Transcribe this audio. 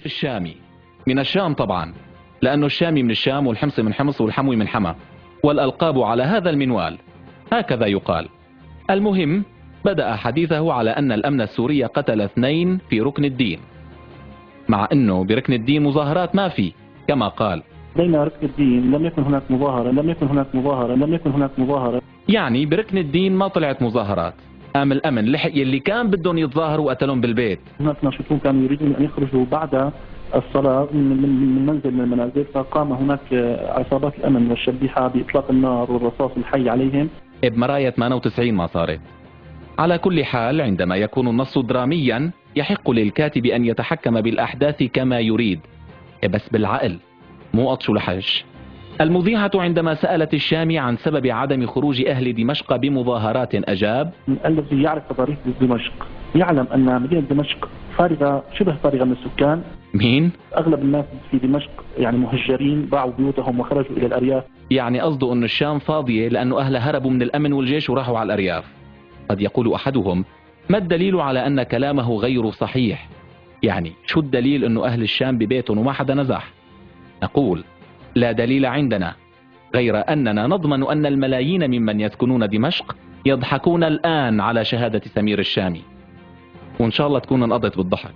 الشامي من الشام طبعا، لأنه الشامي من الشام والحمصي من حمص والحموي من حما، والألقاب على هذا المنوال، هكذا يقال. المهم بدأ حديثه على أن الأمن السوري قتل 2 في ركن الدين، مع أنه بركن الدين مظاهرات ما في كما قال. بين ركن الدين لم يكن هناك مظاهرة، لم يكن هناك مظاهرة، لم يكن هناك مظاهرة. يعني بركن الدين ما طلعت مظاهرات، قام الأمن لحق يلي كان بدهم يتظاهروا وقتلهم بالبيت. هناك ناشطون كانوا يريدون أن يخرجوا بعد الصلاة من منزل من المنازل، فقام هناك عصابات الأمن والشبيحة بإطلاق النار والرصاص الحي عليهم. بمرايا 98 ما صارت. على كل حال عندما يكون النص دراميا يحق للكاتب أن يتحكم بالأحداث كما يريد، بس بالعقل مو قطش لحش. المذيعة عندما سألت الشامي عن سبب عدم خروج أهل دمشق بمظاهرات أجاب: الذي يعرف تضاريس دمشق يعلم أن مدينة دمشق فارغة، شبه فارغة من السكان. مين؟ أغلب الناس في دمشق يعني مهجرين، باعوا بيوتهم وخرجوا إلى الأرياف. يعني قصده أن الشام فاضية لأنه أهلها هربوا من الأمن والجيش وراحوا على الأرياف. قد يقول أحدهم: ما الدليل على أن كلامه غير صحيح؟ يعني شو الدليل أنه أهل الشام ببيتهم وما حدا نزح؟ نقول: لا دليل عندنا، غير أننا نضمن أن الملايين ممن يسكنون دمشق يضحكون الآن على شهادة سمير الشامي، وإن شاء الله تكون انقضت بالضحك.